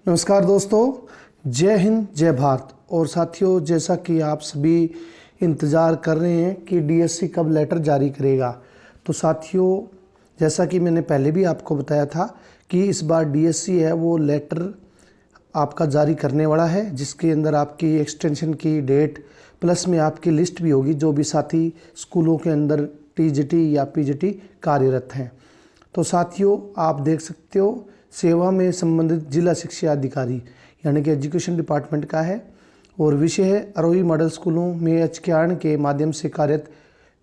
नमस्कार दोस्तों, जय हिंद जय भारत। और साथियों, जैसा कि आप सभी इंतज़ार कर रहे हैं कि डीएससी कब लेटर जारी करेगा, तो साथियों जैसा कि मैंने पहले भी आपको बताया था कि इस बार डीएससी है वो लेटर आपका जारी करने वाला है, जिसके अंदर आपकी एक्सटेंशन की डेट प्लस में आपकी लिस्ट भी होगी जो भी साथी स्कूलों के अंदर टीजीटी या पीजीटी कार्यरत हैं। तो साथियों आप देख सकते हो, सेवा में संबंधित जिला शिक्षा अधिकारी यानी कि एजुकेशन डिपार्टमेंट का है और विषय है आरोही मॉडल स्कूलों में एचकेआरएन के माध्यम से कार्यरत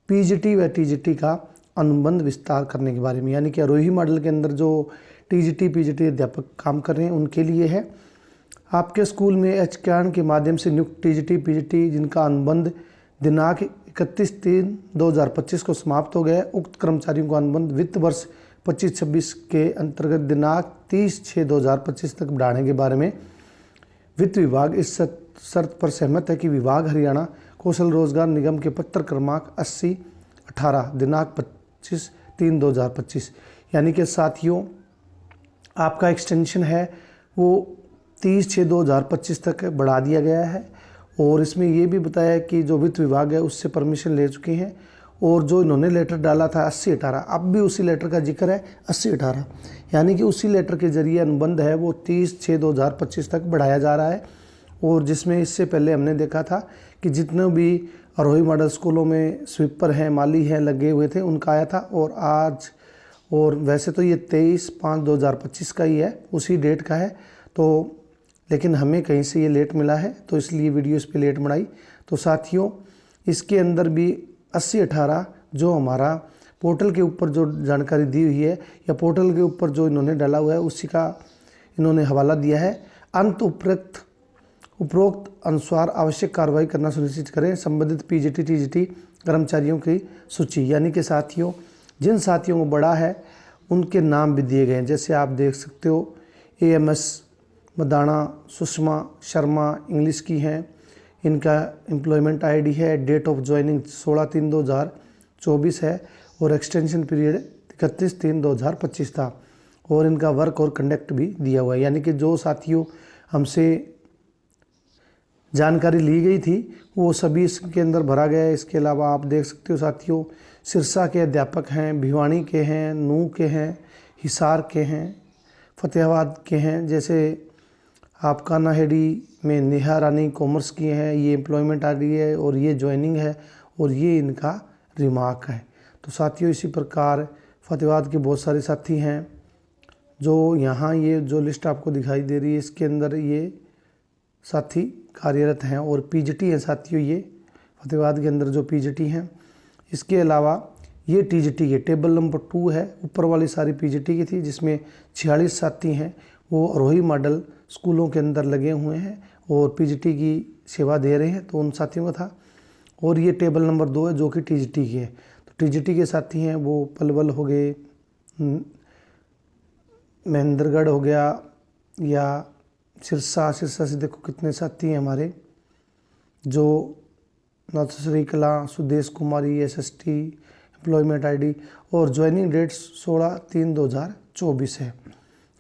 पीजीटी व टीजीटी का अनुबंध विस्तार करने के बारे में। यानी कि आरोही मॉडल के अंदर जो टीजीटी पीजीटी अध्यापक काम कर रहे हैं उनके लिए है। आपके स्कूल में एचकेआरएन के माध्यम से नियुक्त टीजीटी पीजीटी जिनका अनुबंध दिनांक 31/3/2025 को समाप्त हो गया, उक्त कर्मचारियों का अनुबंध वित्त वर्ष 25-26 के अंतर्गत दिनांक 30/6/2025 तक बढ़ाने के बारे में वित्त विभाग इस शर्त पर सहमत है कि विभाग हरियाणा कौशल रोजगार निगम के पत्र क्रमांक 80/18 दिनांक 25/3/2025 यानी कि साथियों आपका एक्सटेंशन है वो 30/6/2025 तक बढ़ा दिया गया है। और इसमें ये भी बताया कि जो वित्त विभाग है उससे परमिशन ले चुके हैं और जो इन्होंने लेटर डाला था 80/18, अब भी उसी लेटर का जिक्र है 80/18, यानी कि उसी लेटर के जरिए अनुबंध है वो 30/6/2025 तक बढ़ाया जा रहा है। और जिसमें इससे पहले हमने देखा था कि जितने भी आरोही मॉडल स्कूलों में स्वीपर हैं, माली हैं लगे हुए थे उनका आया था। और आज और वैसे तो ये 23/5/2025 का ही है, उसी डेट का है, तो लेकिन हमें कहीं से ये लेट मिला है तो इसलिए वीडियो इस पर लेट बनाई। तो साथियों इसके अंदर भी 80/18 जो हमारा पोर्टल के ऊपर जो जानकारी दी हुई है या पोर्टल के ऊपर जो इन्होंने डाला हुआ है उसी का इन्होंने हवाला दिया है। अंत उपरोक्त अनुसार आवश्यक कार्रवाई करना सुनिश्चित करें संबंधित पीजीटी टीजीटी कर्मचारियों की सूची। यानी कि साथियों जिन साथियों को बड़ा है उनके नाम भी दिए गए हैं, जैसे आप देख सकते हो एएमएस मदाना सुषमा शर्मा इंग्लिश की हैं, इनका एम्प्लॉयमेंट आईडी है, डेट ऑफ ज्वाइनिंग 16/3/2024 है और एक्सटेंशन पीरियड 31/3/2025 था और इनका वर्क और कंडक्ट भी दिया हुआ है। यानी कि जो साथियों हमसे जानकारी ली गई थी वो सभी इसके अंदर भरा गया है। इसके अलावा आप देख सकते हो साथियों सिरसा के अध्यापक हैं, भिवानी के हैं, नूह के हैं, हिसार के हैं, फतेहाबाद के हैं, जैसे आपका नाहेड़ी में नेहा रानी कॉमर्स की हैं, ये एम्प्लॉयमेंट आ रही है और ये ज्वाइनिंग है और ये इनका रिमार्क है। तो साथियों इसी प्रकार फतेहाबाद के बहुत सारे साथी हैं जो यहाँ ये जो लिस्ट आपको दिखाई दे रही है इसके अंदर ये साथी कार्यरत हैं और पीजीटी हैं साथियों, ये फतेहाबाद के अंदर जो पीजीटी हैं। इसके अलावा ये टीजीटी के टेबल नंबर 2 है, ऊपर वाली सारी पीजीटी की थी जिसमें 46 साथी हैं वो आरोही मॉडल स्कूलों के अंदर लगे हुए हैं और पीजीटी की सेवा दे रहे हैं, तो उन साथियों का था। और ये टेबल नंबर 2 है जो कि टीजीटी की है। तो टीजीटी के साथी हैं वो पलवल हो गए, महेंद्रगढ़ हो गया या सिरसा से देखो कितने साथी हैं हमारे, जो नौतश्री कला, सुदेश कुमारी, एसएसटी, एम्प्लॉयमेंट आईडी और ज्वाइनिंग डेट 16/3/2024 है।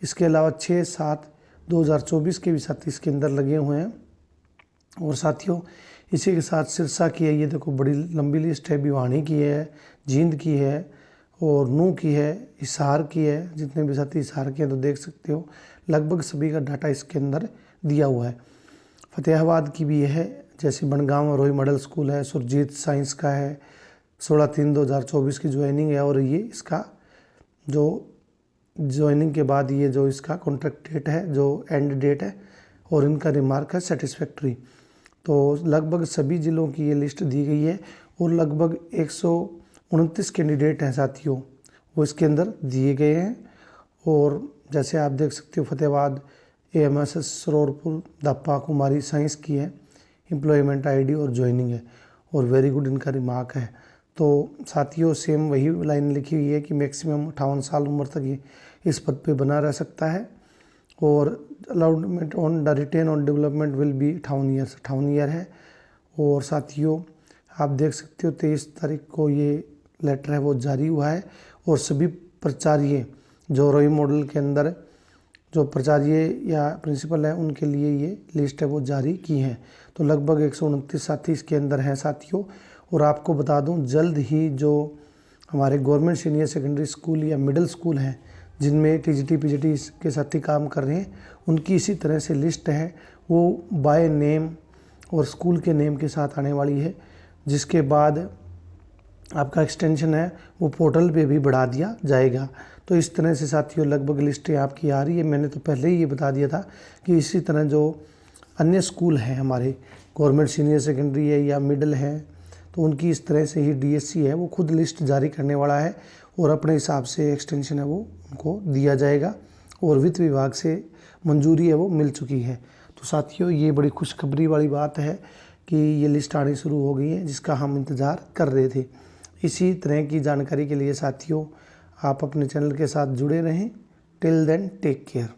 इसके अलावा 6/7/2024 के भी साथी इसके अंदर लगे हुए हैं। और साथियों इसी के साथ सिरसा की है, ये देखो बड़ी लंबी लिस्ट है, भिवानी की है, जींद की है और नूह की है, हिसार की है। जितने भी साथी हिसार के हैं तो देख सकते हो लगभग सभी का डाटा इसके अंदर दिया हुआ है। फतेहाबाद की भी है, जैसे बनगांव आरोही मॉडल स्कूल है, सुरजीत साइंस का है, 16/3/2024 की ज्वाइनिंग है और ये इसका जो ज्वाइनिंग के बाद ये जो इसका कॉन्ट्रैक्ट डेट है जो एंड डेट है और इनका रिमार्क है सेटिस्फैक्ट्री। तो लगभग सभी ज़िलों की ये लिस्ट दी गई है और लगभग 129 कैंडिडेट हैं साथियों वो इसके अंदर दिए गए हैं। और जैसे आप देख सकते हो फतेहाबाद एएमएस सरोरपुर दप्पा कुमारी साइंस की है, एम्प्लॉयमेंट आईडी और ज्वाइनिंग है और वेरी गुड इनका रिमार्क है। तो साथियों सेम वही लाइन लिखी हुई है कि मैक्सिमम 58 साल उम्र तक ये इस पद पे बना रह सकता है और allotment on the retain on development will be 58 year है। और साथियों आप देख सकते हो 23 तारीख को ये लेटर है वो जारी हुआ है और सभी प्राचार्य जो आरोही मॉडल के अंदर जो प्राचार्य या प्रिंसिपल हैं उनके लिए ये लिस्ट है वो जारी की है। तो लगभग 129 साथी इसके अंदर हैं साथियों। और आपको बता दूं जल्द ही जो हमारे गवर्नमेंट सीनियर सेकेंडरी स्कूल या मिडिल स्कूल हैं जिनमें टीजीटी पीजीटी के साथी काम कर रहे हैं उनकी इसी तरह से लिस्ट है वो बाय नेम और स्कूल के नेम के साथ आने वाली है, जिसके बाद आपका एक्सटेंशन है वो पोर्टल पे भी बढ़ा दिया जाएगा। तो इस तरह से साथियों लगभग लिस्टें आपकी आ रही है। मैंने तो पहले ही ये बता दिया था कि इसी तरह जो अन्य स्कूल हैं हमारे गवर्नमेंट सीनियर सेकेंडरी है या मिडिल है तो उनकी इस तरह से ही डीएससी है वो खुद लिस्ट जारी करने वाला है और अपने हिसाब से एक्सटेंशन है वो उनको दिया जाएगा और वित्त विभाग से मंजूरी है वो मिल चुकी है। तो साथियों ये बड़ी खुशखबरी वाली बात है कि ये लिस्ट आनी शुरू हो गई है जिसका हम इंतज़ार कर रहे थे। इसी तरह की जानकारी के लिए साथियों आप अपने चैनल के साथ जुड़े रहें। Till then take care.